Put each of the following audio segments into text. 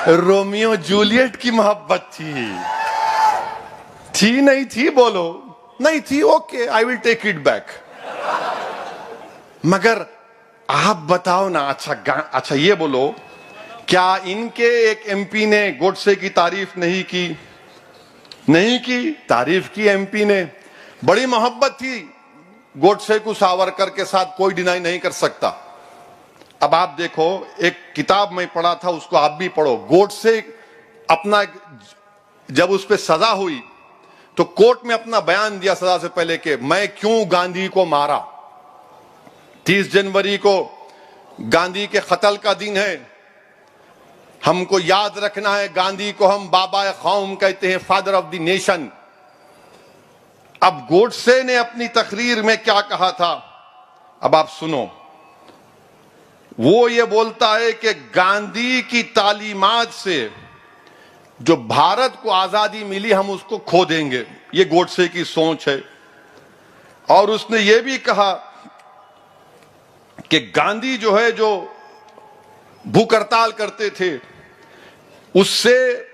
Romeo Juliet की मोहब्बत थी नहीं थी? बोलो नहीं थी, okay I will take it back. मगर आप बताओ ना, अच्छा ये बोलो, क्या इनके एक एमपी ने गोडसे की तारीफ नहीं की? नहीं की, तारीफ की एमपी ने। बड़ी मोहब्बत थी गोडसे को सावरकर के साथ, कोई डिनाई नहीं कर सकता। अब आप देखो, एक किताब में पढ़ा था, उसको आप भी पढ़ो। गोडसे अपना, जब उस पर सजा हुई तो कोर्ट में अपना बयान दिया सजा से पहले कि मैं क्यों गांधी को मारा। 30 जनवरी को गांधी के कत्ल का दिन है, हमको याद रखना है। गांधी को हम बाबा कौम कहते हैं, फादर ऑफ द नेशन। अब गोडसे ने अपनी तकरीर में क्या कहा था, अब आप सुनो। वो ये बोलता है कि गांधी की तालीमात से जो भारत को आजादी मिली, हम उसको खो देंगे। ये गोडसे की सोच है। और उसने ये भी कहा कि गांधी जो है, जो भूख हड़ताल करते थे, उससे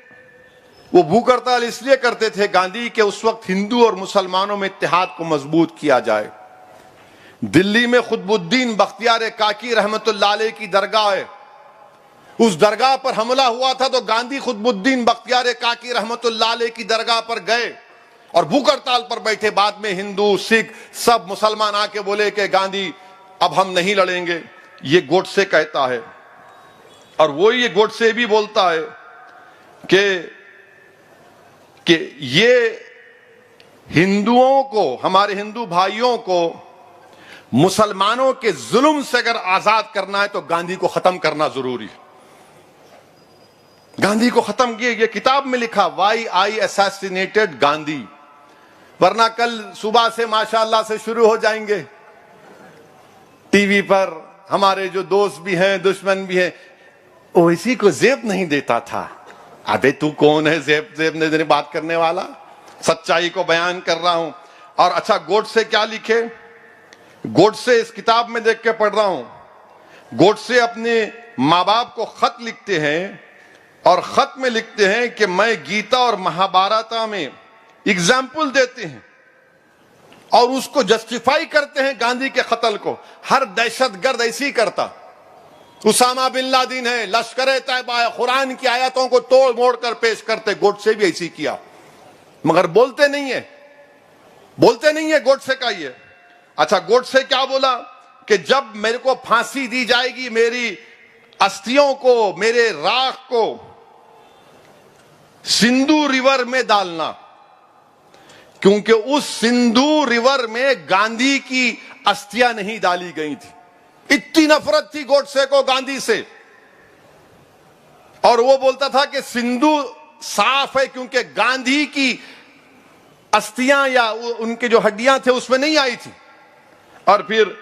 वो भूख हड़ताल इसलिए करते थे गांधी के उस वक्त हिंदू और मुसलमानों में इत्तेहाद को मजबूत किया जाए। दिल्ली में खुतबुद्दीन बख्तियार काकी रहमतुल्लाह अलैह की दरगाह है, उस दरगाह पर हमला हुआ था तो गांधी खुतबुद्दीन बख्तियार काकी रहमतुल्लाह अलैह की दरगाह पर गए और भूख हड़ताल पर बैठे। बाद में हिंदू सिख सब मुसलमान आके बोले कि गांधी अब हम नहीं लड़ेंगे। ये गोडसे कहता है। और वो ये गोडसे भी बोलता है कि ये हिंदुओं को, हमारे हिंदू भाइयों को मुसलमानों के जुल्म से अगर आजाद करना है तो गांधी को खत्म करना जरूरी है। गांधी को खत्म किए, ये किताब में लिखा, वाई आई असैसिनेटेड गांधी। वरना कल सुबह से माशाअल्लाह से शुरू हो जाएंगे टीवी पर। हमारे जो दोस्त भी हैं, दुश्मन भी हैं, वो इसी को जेब नहीं देता था। अबे तू कौन है जेब नहीं देने बात करने वाला? सच्चाई को बयान कर रहा हूं। और अच्छा, गोडसे क्या लिखे? गोडसे इस किताब में देख के पढ़ रहा हूं, गोडसे अपने माँ बाप को खत लिखते हैं और खत में लिखते हैं कि मैं गीता और महाभारत में एग्जाम्पल देते हैं और उसको जस्टिफाई करते हैं गांधी के कत्ल को। हर दहशतगर्द ऐसी करता। उसामा बिन लादेन है, लश्कर तैयबा है, कुरान की आयतों को तोड़ मोड़ कर पेश करते। गोडसे भी ऐसी किया, मगर बोलते नहीं है गोडसे का ये। अच्छा, गोडसे क्या बोला कि जब मेरे को फांसी दी जाएगी, मेरी अस्थियों को, मेरे राख को सिंधु रिवर में डालना, क्योंकि उस सिंधु रिवर में गांधी की अस्थियां नहीं डाली गई थी। इतनी नफरत थी गोडसे को गांधी से। और वो बोलता था कि सिंधु साफ है क्योंकि गांधी की अस्थियां या उनके जो हड्डियां थे उसमें नहीं आई थी। और फिर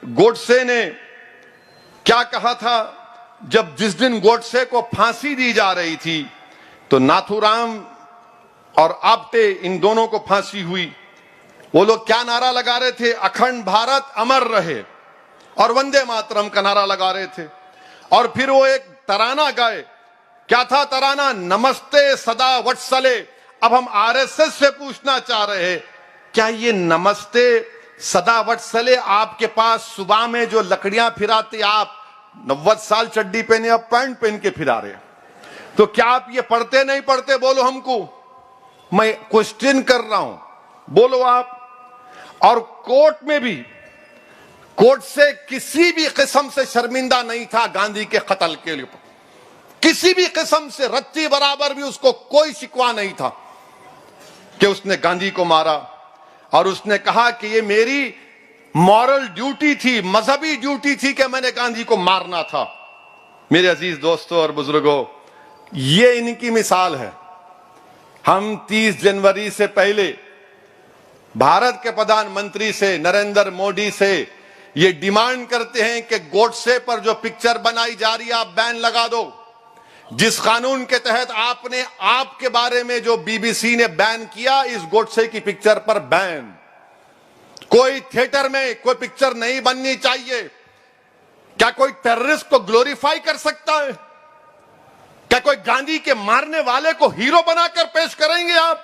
गोडसे ने क्या कहा था, जिस दिन गोडसे को फांसी दी जा रही थी तो नाथूराम और आप्टे, इन दोनों को फांसी हुई। वो लोग क्या नारा लगा रहे थे? अखंड भारत अमर रहे और वंदे मातरम का नारा लगा रहे थे। और फिर वो एक तराना गाए। क्या था तराना? नमस्ते सदा वत्सले। अब हम आरएसएस से पूछना चाह रहे हैं, क्या ये नमस्ते सदा वत्सले आपके पास सुबह में जो लकड़ियां फिराते, आप 90 साल चड्डी पहने, अब पैंट पहन के फिरा रहे, तो क्या आप ये पढ़ते नहीं पढ़ते? बोलो हमको, मैं क्वेश्चन कर रहा हूं, बोलो आप। और कोर्ट में भी, कोर्ट से किसी भी किस्म से शर्मिंदा नहीं था गांधी के कत्ल के लिए, किसी भी किस्म से रत्ती बराबर भी उसको कोई शिकवा नहीं था कि उसने गांधी को मारा। और उसने कहा कि ये मेरी मॉरल ड्यूटी थी, मजहबी ड्यूटी थी कि मैंने गांधी को मारना था। मेरे अजीज दोस्तों और बुजुर्गों, ये इनकी मिसाल है। हम 30 जनवरी से पहले भारत के प्रधानमंत्री से, नरेंद्र मोदी से ये डिमांड करते हैं कि गोडसे पर जो पिक्चर बनाई जा रही है आप बैन लगा दो। जिस कानून के तहत आपने आपके बारे में जो बीबीसी ने बैन किया, इस गोडसे की पिक्चर पर बैन। कोई थिएटर में कोई पिक्चर नहीं बननी चाहिए। क्या कोई टेररिस्ट को ग्लोरीफाई कर सकता है? क्या कोई गांधी के मारने वाले को हीरो बनाकर पेश करेंगे आप?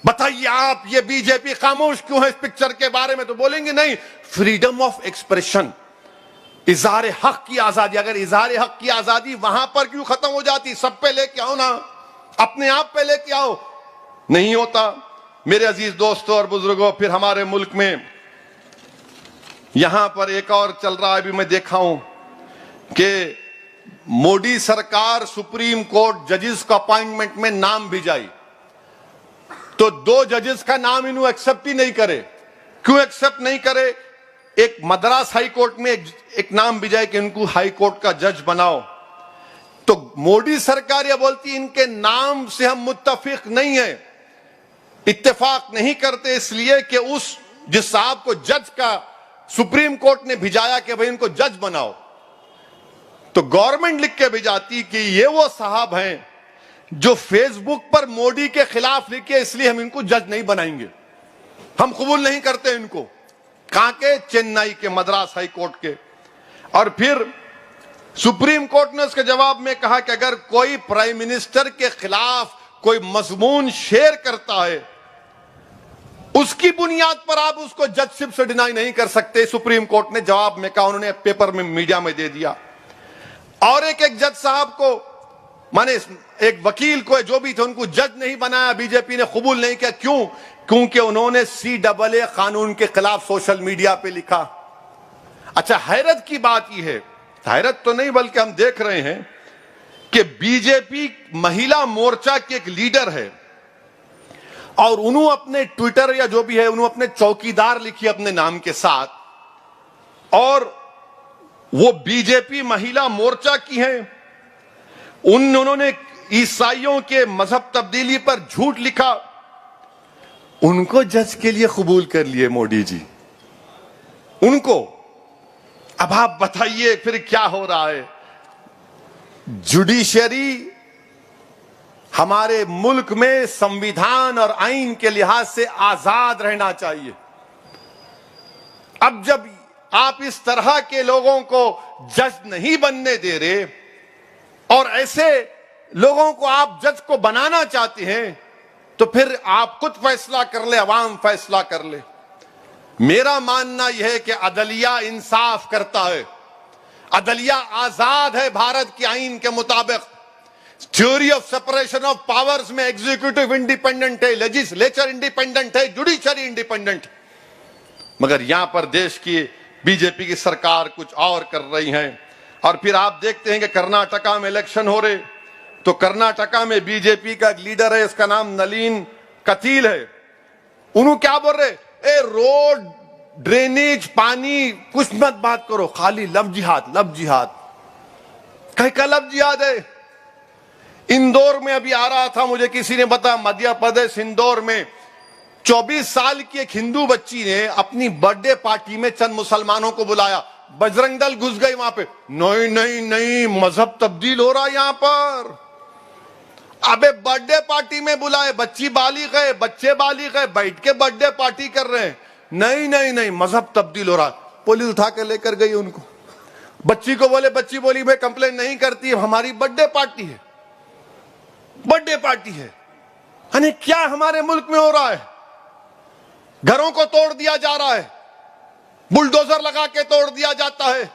बताइए आप, ये बीजेपी खामोश क्यों है इस पिक्चर के बारे में? तो बोलेंगे नहीं, फ्रीडम ऑफ एक्सप्रेशन, इजहार हक की आजादी। अगर इजहार हक की आजादी वहां पर क्यों खत्म हो जाती? सब पे लेके आओ ना, अपने आप पे लेके आओ। नहीं होता। मेरे अजीज दोस्तों और बुजुर्गों, फिर हमारे मुल्क में यहां पर एक और चल रहा है, अभी मैं देखा हूं कि मोदी सरकार सुप्रीम कोर्ट जजेस का अपॉइंटमेंट में नाम भिजाई, तो 2 जजेस का नाम इन्हों एक्सेप्ट ही नहीं करे। क्यों एक्सेप्ट नहीं करे? एक मद्रास हाई कोर्ट में एक नाम भिजाए कि इनको हाई कोर्ट का जज बनाओ, तो मोदी सरकार यह बोलती इनके नाम से हम मुत्तफिक नहीं है, इत्तेफाक नहीं करते, इसलिए कि उस जिस साहब को जज का सुप्रीम कोर्ट ने भिजाया कि भाई इनको जज बनाओ, तो गवर्नमेंट लिख के भिजाती कि ये वो साहब हैं जो फेसबुक पर मोदी के खिलाफ लिखे, इसलिए हम इनको जज नहीं बनाएंगे, हम कबूल नहीं करते इनको। कहां के? चेन्नई के, मद्रास हाई कोर्ट के। और फिर सुप्रीम कोर्ट ने उसके जवाब में कहा कि अगर कोई प्राइम मिनिस्टर के खिलाफ कोई मजमून शेयर करता है, उसकी बुनियाद पर आप उसको जजशिप से डिनाई नहीं कर सकते। सुप्रीम कोर्ट ने जवाब में कहा, उन्होंने पेपर में मीडिया में दे दिया। और एक जज साहब को, माने एक वकील को, जो भी थे, उनको जज नहीं बनाया, बीजेपी ने कबूल नहीं किया। क्यों? क्योंकि उन्होंने CAA कानून के खिलाफ सोशल मीडिया पे लिखा। अच्छा, हैरत की बात यह है, हैरत तो नहीं बल्कि हम देख रहे हैं कि बीजेपी महिला मोर्चा के एक लीडर है और उन्होंने अपने ट्विटर या जो भी है, उन्होंने अपने चौकीदार लिखी अपने नाम के साथ, और वो बीजेपी महिला मोर्चा की हैं। उन्होंने ईसाइयों के मजहब तब्दीली पर झूठ लिखा, उनको जज के लिए कबूल कर लिए मोदी जी, उनको। अब आप बताइए फिर क्या हो रहा है? जुडिशरी हमारे मुल्क में संविधान और आईन के लिहाज से आजाद रहना चाहिए। अब जब आप इस तरह के लोगों को जज नहीं बनने दे रहे और ऐसे लोगों को आप जज को बनाना चाहते हैं, तो फिर आप खुद फैसला कर ले, अवाम फैसला कर ले। मेरा मानना यह है कि अदलिया इंसाफ करता है, अदलिया आजाद है भारत के आईन के मुताबिक। Theory of separation of powers में एग्जीक्यूटिव इंडिपेंडेंट है, लेजिस्लेचर इंडिपेंडेंट है, जुडिशरी इंडिपेंडेंट। मगर यहां पर देश की बीजेपी की सरकार कुछ और कर रही है। और फिर आप देखते हैं कि कर्नाटका में इलेक्शन हो रहे, तो कर्नाटका में बीजेपी का एक लीडर है, इसका नाम नलीन कतील है। उन्होंने क्या बोल रहे? ए रोड, ड्रेनेज, पानी कुछ मत बात करो, खाली लव जिहाद, लव जिहाद। कहीं का लव जिहाद है? इंदौर में अभी आ रहा था, मुझे किसी ने बताया, मध्य प्रदेश इंदौर में 24 साल की एक हिंदू बच्ची ने अपनी बर्थडे पार्टी में चंद मुसलमानों को बुलाया, बजरंग दल घुस गई वहां पे। नहीं नहीं नहीं, मजहब तब्दील हो रहा है यहां पर। अबे बर्थडे पार्टी में बुलाए, बच्ची बालिग है, बच्चे बालिग है, बैठ के बर्थडे पार्टी कर रहे हैं। नहीं नहीं नहीं, मजहब तब्दील हो रहा। पुलिस उठा के लेकर गई उनको। बच्ची को बोले, बच्ची बोली मैं कंप्लेन नहीं करती, हमारी बर्थडे पार्टी है, बर्थडे पार्टी है। यानी क्या हमारे मुल्क में हो रहा है? घरों को तोड़ दिया जा रहा है, बुलडोजर लगा के तोड़ दिया जाता है।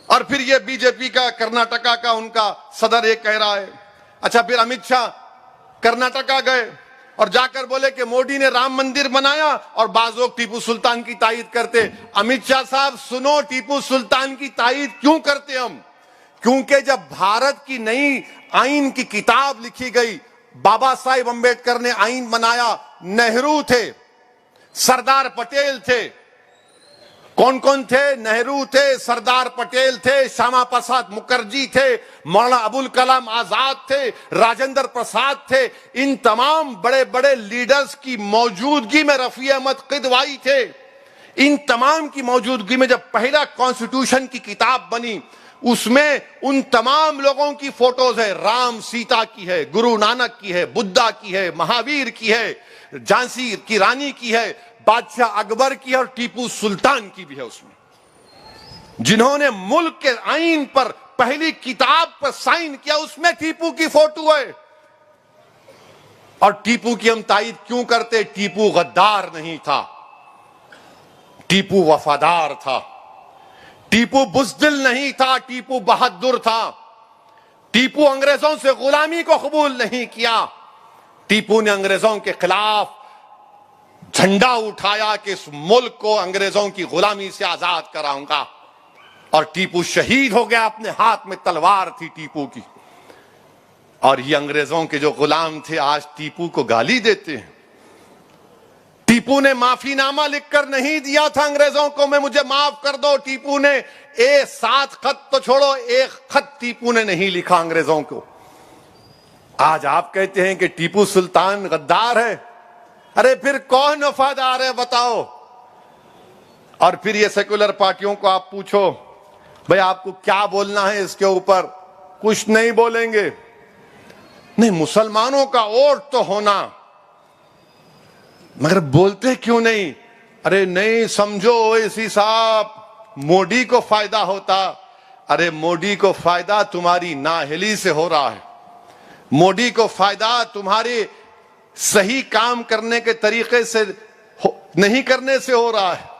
और फिर ये बीजेपी का कर्नाटका का उनका सदर ये कह रहा है। अच्छा, फिर अमित शाह कर्नाटका गए और जाकर बोले कि मोदी ने राम मंदिर बनाया और बाज लोग टीपू सुल्तान की तायीद करते। अमित शाह साहब सुनो, टीपू सुल्तान की तायीद क्यों करते हम? क्योंकि जब भारत की नई आईन की किताब लिखी गई, बाबा साहेब अंबेडकर ने आईन बनाया, नेहरू थे, सरदार पटेल थे। कौन कौन थे? नेहरू थे, सरदार पटेल थे, श्यामा प्रसाद मुखर्जी थे, मौलाना अबुल कलाम आजाद थे, राजेंद्र प्रसाद थे। इन तमाम बड़े बड़े लीडर्स की मौजूदगी में रफी अहमद किदवाई थे। इन तमाम की मौजूदगी में जब पहला कॉन्स्टिट्यूशन की किताब बनी, उसमें उन तमाम लोगों की फोटोज है। राम सीता की है, गुरु नानक की है, बुद्धा की है, महावीर की है, झांसी की रानी की है, बादशाह अकबर की है और टीपू सुल्तान की भी है उसमें, जिन्होंने मुल्क के आईन पर पहली किताब पर साइन किया उसमें टीपू की फोटो है। और टीपू की हम तारीफ क्यों करते? टीपू गद्दार नहीं था, टीपू वफादार था, टीपू बुज़दिल नहीं था, टीपू बहादुर था। टीपू अंग्रेजों से गुलामी को कबूल नहीं किया। टीपू ने अंग्रेजों के खिलाफ झंडा उठाया कि इस मुल्क को अंग्रेजों की गुलामी से आजाद कराऊंगा। और टीपू शहीद हो गया, अपने हाथ में तलवार थी टीपू की। और ये अंग्रेजों के जो गुलाम थे आज टीपू को गाली देते हैं। टीपू ने माफीनामा लिखकर नहीं दिया था अंग्रेजों को, मैं मुझे माफ कर दो। टीपू ने 7 खत तो छोड़ो, 1 खत टीपू ने नहीं लिखा अंग्रेजों को। आज आप कहते हैं कि टीपू सुल्तान गद्दार है। अरे फिर कौन वफादार है बताओ? और फिर ये सेकुलर पार्टियों को आप पूछो भाई आपको क्या बोलना है इसके ऊपर, कुछ नहीं बोलेंगे। नहीं, मुसलमानों का वोट तो होना, मगर बोलते क्यों नहीं? अरे नहीं समझो ओवैसी साहब, मोदी को फायदा होता। अरे मोदी को फायदा तुम्हारी नाअहली से हो रहा है, मोदी को फायदा तुम्हारे सही काम करने के तरीके से नहीं करने से हो रहा है।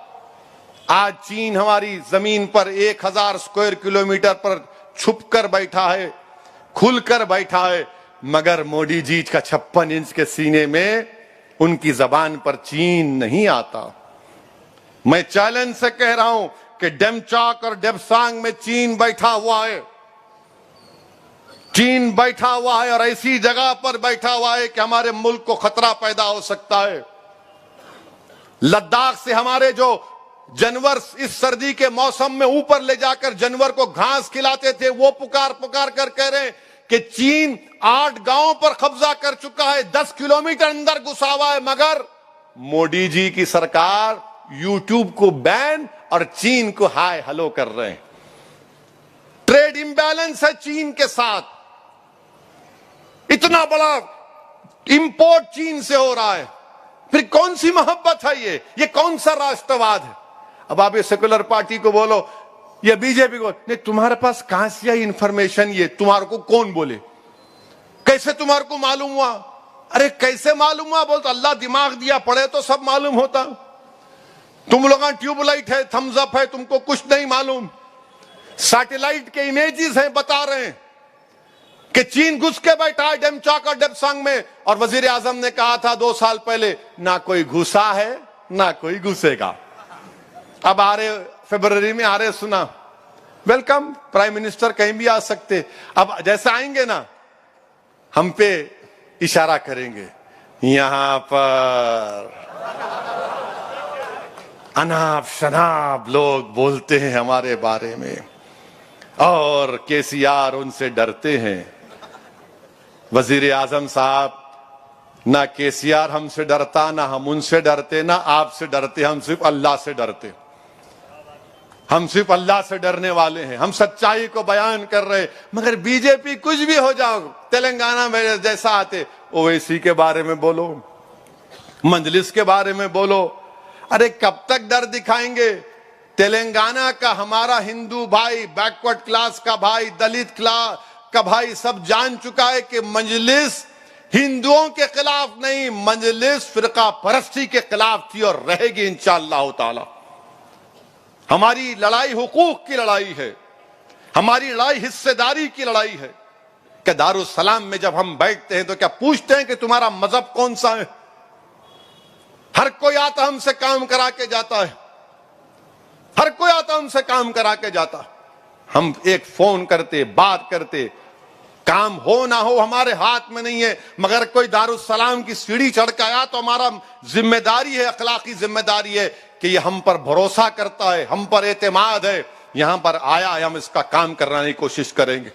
आज चीन हमारी जमीन पर 1000 स्क्वायर किलोमीटर पर छुपकर बैठा है, खुलकर बैठा है, मगर मोदी जी का 56 इंच के सीने में उनकी जबान पर चीन नहीं आता। मैं चैलेंज से कह रहा हूं कि डेमचाक और डेपसांग में चीन बैठा हुआ है, चीन बैठा हुआ है और ऐसी जगह पर बैठा हुआ है कि हमारे मुल्क को खतरा पैदा हो सकता है। लद्दाख से हमारे जो जानवर इस सर्दी के मौसम में ऊपर ले जाकर जानवर को घास खिलाते थे, वो पुकार पुकार कर कह रहे हैं कि चीन 8 गांवों पर कब्जा कर चुका है, 10 किलोमीटर अंदर घुसा हुआ है। मगर मोदी जी की सरकार यूट्यूब को बैन और चीन को हाय हेलो कर रहे हैं। ट्रेड इंबैलेंस है चीन के साथ, इतना बड़ा इंपोर्ट चीन से हो रहा है। फिर कौन सी मोहब्बत है ये कौन सा राष्ट्रवाद है? अब आप ये सेकुलर पार्टी को बोलो या बीजेपी को, नहीं तुम्हारे पास कहां से आई इंफॉर्मेशन? ये तुम्हारे को कौन बोले? कैसे तुम्हारे को मालूम हुआ? अरे कैसे मालूम हुआ? बोलते अल्लाह दिमाग दिया, पढ़े तो सब मालूम होता। तुम लोग ट्यूबलाइट है, थम्स अप है, तुमको कुछ नहीं मालूम। सैटेलाइट के इमेजेस हैं, बता रहे हैं कि चीन घुस के बैठा है डेमचाक और डेपसांग में। और वजीर आजम ने कहा था 2 साल पहले, ना कोई घुसा है ना कोई घुसेगा। अब आ रहे फरवरी में आ रहे, सुना वेलकम, प्राइम मिनिस्टर कहीं भी आ सकते। अब जैसे आएंगे ना हम पे इशारा करेंगे, यहां पर अनाप शनाप लोग बोलते हैं हमारे बारे में और केसीआर उनसे डरते हैं। वजीर आजम साहब, ना केसीआर हमसे डरता, ना हम उनसे डरते, ना आपसे डरते, हम सिर्फ अल्लाह से डरते। हम सिर्फ अल्लाह से डरने वाले हैं, हम सच्चाई को बयान कर रहे। मगर बीजेपी कुछ भी हो जाओ, तेलंगाना में जैसा आते ओवैसी के बारे में बोलो, मजलिस के बारे में बोलो। अरे कब तक डर दिखाएंगे? तेलंगाना का हमारा हिंदू भाई, बैकवर्ड क्लास का भाई, दलित क्लास का भाई सब जान चुका है कि मजलिस हिंदुओं के खिलाफ नहीं, मजलिस फिरका परस्ती के खिलाफ थी और रहेगी इंशाअल्लाह ताला। हमारी लड़ाई हुकूक की लड़ाई है, हमारी लड़ाई हिस्सेदारी की लड़ाई है। कि दारुस्सलाम में जब हम बैठते हैं तो क्या पूछते हैं कि तुम्हारा मजहब कौन सा है? हर कोई आता हमसे काम करा के जाता है, हर कोई आता हमसे काम करा के जाता। हम एक फोन करते, बात करते, काम हो ना हो हमारे हाथ में नहीं है। मगर कोई दारुस्सलाम की सीढ़ी चढ़ के आया तो हमारा जिम्मेदारी है, अखलाकी जिम्मेदारी है कि ये हम पर भरोसा करता है, हम पर एतमाद है, यहां पर आया है, हम इसका काम कराने की कोशिश करेंगे।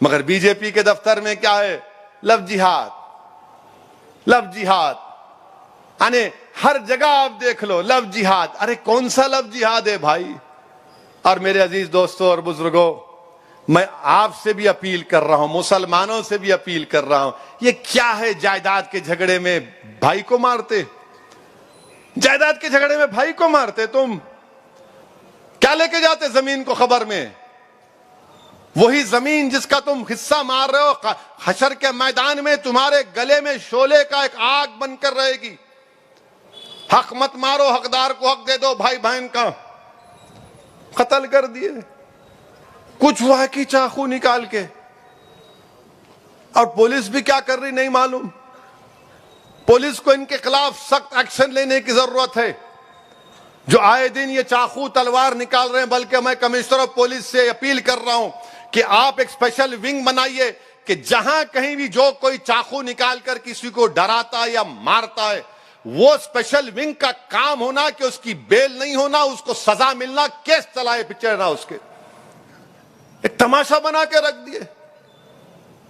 मगर बीजेपी के दफ्तर में क्या है? लव जिहाद, लव जिहाद। यानी हर जगह आप देख लो लव जिहाद। अरे कौन सा लव जिहाद है भाई? और मेरे अजीज दोस्तों और बुजुर्गों, मैं आपसे भी अपील कर रहा हूं, मुसलमानों से भी अपील कर रहा हूं, ये क्या है जायदाद के झगड़े में भाई को मारते? जायदाद के झगड़े में भाई को मारते? तुम क्या लेके जाते जमीन को खबर में? वही जमीन जिसका तुम हिस्सा मार रहे हो, हशर के मैदान में तुम्हारे गले में शोले का एक आग बनकर रहेगी। हक मत मारो, हकदार को हक दे दो, भाई बहन का कत्ल कर दिए। कुछ हुआ कि चाकू निकाल के, और पुलिस भी क्या कर रही नहीं मालूम। पुलिस को इनके खिलाफ सख्त एक्शन लेने की जरूरत है, जो आए दिन ये चाकू तलवार निकाल रहे हैं। बल्कि मैं कमिश्नर ऑफ पुलिस से अपील कर रहा हूं कि आप एक स्पेशल विंग बनाइए कि जहां कहीं भी जो कोई चाकू निकालकर किसी को डराता है या मारता है, वो स्पेशल विंग का काम होना कि उसकी बेल नहीं होना, उसको सजा मिलना, केस चलाए पिछड़ना उसके। एक तमाशा बना के रख दिए।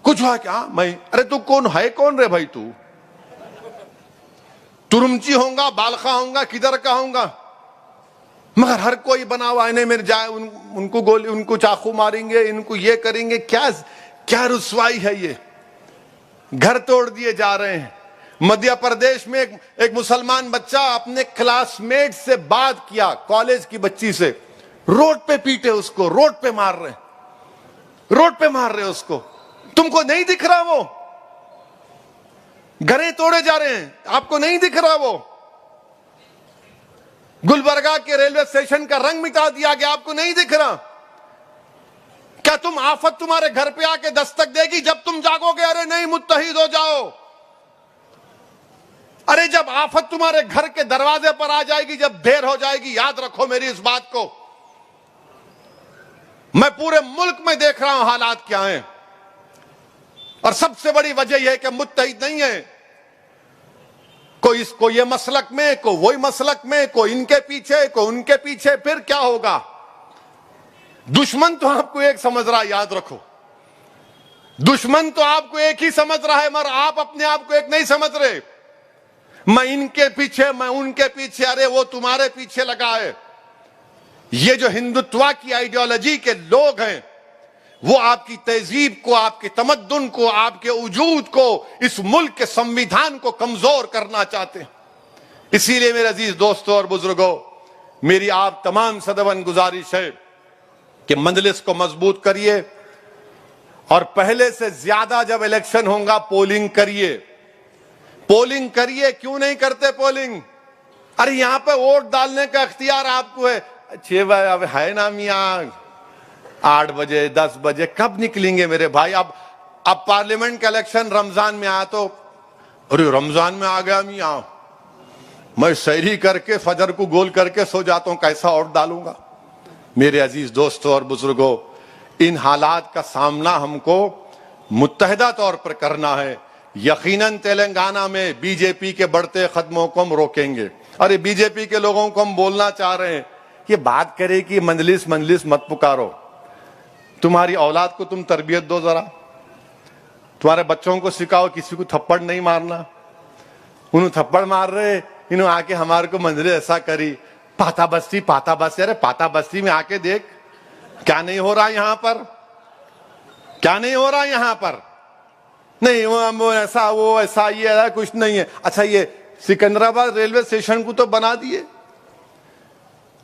कुछ हुआ क्या? मैं, अरे तू कौन है, कौन रे भाई तू? तुरुमची होगा, बालखा होगा, किधर का होगा? मगर हर कोई बना हुआ इन्हें मेरे जाए, उनको गोली, उनको चाकू मारेंगे, इनको ये करेंगे। क्या क्या रुसवाई है ये। घर तोड़ दिए जा रहे हैं। मध्य प्रदेश में एक मुसलमान बच्चा अपने क्लासमेट से बात किया, कॉलेज की बच्ची से, रोड पे पीटे उसको, रोड पे मार रहे, रोड पे मार रहे उसको। तुमको नहीं दिख रहा? वो घरें तोड़े जा रहे हैं, आपको नहीं दिख रहा? वो गुलबर्गा के रेलवे स्टेशन का रंग मिटा दिया गया, आपको नहीं दिख रहा? क्या तुम आफत तुम्हारे घर पे आके दस्तक देगी जब तुम जागोगे? अरे नहीं, मुत्तहिद हो जाओ। अरे जब आफत तुम्हारे घर के दरवाजे पर आ जाएगी, जब देर हो जाएगी, याद रखो मेरी इस बात को। मैं पूरे मुल्क में देख रहा हूं हालात क्या हैं, और सबसे बड़ी वजह यह है कि मुत्तहिद नहीं है। कोई इसको ये मसलक में, कोई वही मसलक में, कोई इनके पीछे, कोई उनके पीछे। फिर क्या होगा? दुश्मन तो आपको एक समझ रहा है, याद रखो। दुश्मन तो आपको एक ही समझ रहा है, मगर आप अपने आप को एक नहीं समझ रहे। मैं इनके पीछे, मैं उनके पीछे, अरे वो तुम्हारे पीछे लगा है। ये जो हिंदुत्व की आइडियोलॉजी के लोग हैं, वो आपकी तहजीब को, आपके तमद्दुन को, आपके वजूद को, इस मुल्क के संविधान को कमजोर करना चाहते हैं। इसीलिए मेरे अजीज दोस्तों और बुजुर्गों, मेरी आप तमाम सदवन गुजारिश है कि मजलिस को मजबूत करिए, और पहले से ज्यादा जब इलेक्शन होगा पोलिंग करिए। पोलिंग करिए। क्यों नहीं करते पोलिंग? अरे यहां पे वोट डालने का इख्तियार आपको है। 6 बजे अब है ना मियां, 8 बजे 10 बजे कब निकलेंगे मेरे भाई? अब पार्लियामेंट का इलेक्शन रमजान में आया तो, अरे रमजान में आ गया मियां, मैं सहरी करके फजर को गोल करके सो जाता हूं, कैसा वोट डालूंगा? मेरे अजीज दोस्तों और बुजुर्गों, इन हालात का सामना हमको मुत्तहिदा तौर पर करना है। यकीनन तेलंगाना में बीजेपी के बढ़ते कदमों को हम रोकेंगे। अरे बीजेपी के लोगों को हम बोलना चाह रहे हैं, ये बात करे कि मंजलिस मंजलिस मत पुकारो। तुम्हारी औलाद को तुम तरबियत दो जरा, तुम्हारे बच्चों को सिखाओ किसी को थप्पड़ नहीं मारना। उन्होंने थप्पड़ मार रहे, इन्होंने आके हमारे को मंजलिस ऐसा करी, पाता बस्ती पाता बस्ती। अरे पाता बस्ती में आके देख क्या नहीं हो रहा यहां पर, क्या नहीं हो रहा यहां पर। नहीं वो ऐसा, वो ऐसा, ये ऐसा कुछ नहीं है। अच्छा ये सिकंदराबाद रेलवे स्टेशन को तो बना दिए,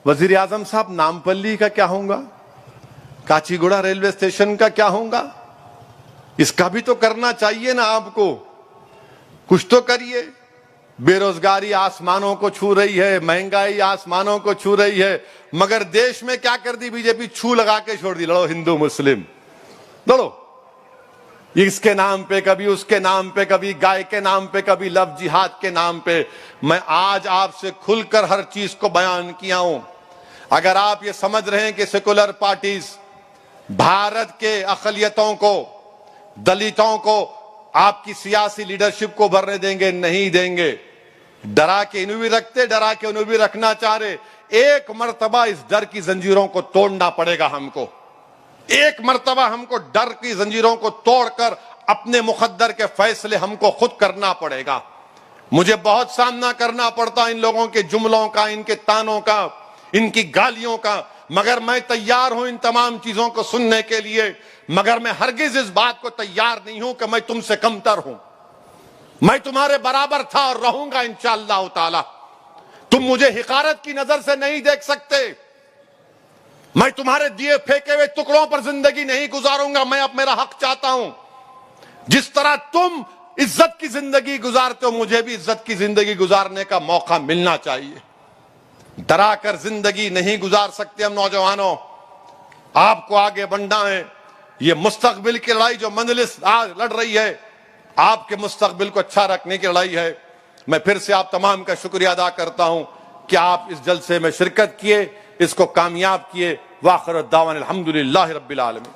वजीर आजम साहब नामपल्ली का क्या होगा? काचीगुड़ा रेलवे स्टेशन का क्या होगा? इसका भी तो करना चाहिए ना आपको, कुछ तो करिए। बेरोजगारी आसमानों को छू रही है, महंगाई आसमानों को छू रही है, मगर देश में क्या कर दी बीजेपी? छू लगा के छोड़ दी। लड़ो हिंदू मुस्लिम, लड़ो, इसके नाम पे कभी, उसके नाम पे कभी, गाय के नाम पे कभी, लव जिहाद के नाम पे। मैं आज आपसे खुलकर हर चीज को बयान किया हूं। अगर आप ये समझ रहे हैं कि सेकुलर पार्टीज भारत के अक़लियतों को, दलितों को, आपकी सियासी लीडरशिप को भरने देंगे, नहीं देंगे। डरा के इन्हें भी रखते, डरा के उन्हें भी रखना चाह रहे। एक मर्तबा इस डर की जंजीरों को तोड़ना पड़ेगा हमको। एक मर्तबा हमको डर की जंजीरों को तोड़कर अपने मुकद्दर के फैसले हमको खुद करना पड़ेगा। मुझे बहुत सामना करना पड़ता इन लोगों के जुमलों का, इनके तानों का, इनकी गालियों का, मगर मैं तैयार हूं इन तमाम चीजों को सुनने के लिए। मगर मैं हरगिज इस बात को तैयार नहीं हूं कि मैं तुमसे कमतर हूं। मैं तुम्हारे बराबर था और रहूंगा इंशाअल्लाह ताला। तुम मुझे हिकारत की नजर से नहीं देख सकते। मैं तुम्हारे दिए फेंके हुए टुकड़ों पर जिंदगी नहीं गुजारूंगा। मैं अब मेरा हक चाहता हूं। जिस तरह तुम इज्जत की जिंदगी गुजारते हो, मुझे भी इज्जत की जिंदगी गुजारने का मौका मिलना चाहिए। डरा कर जिंदगी नहीं गुजार सकते हम नौजवानों। आपको आगे बढ़ना है। ये मुस्तकबिल की लड़ाई जो मजलिस आज लड़ रही है, आपके मुस्तकबिल को अच्छा रखने की लड़ाई है। मैं फिर से आप तमाम का शुक्रिया अदा करता हूं कि आप इस जलसे में शिरकत किए, इसको कामयाब किए। वाखिर दावाना अल्हम्दुलिल्लाहि रब्बिल आलमीन।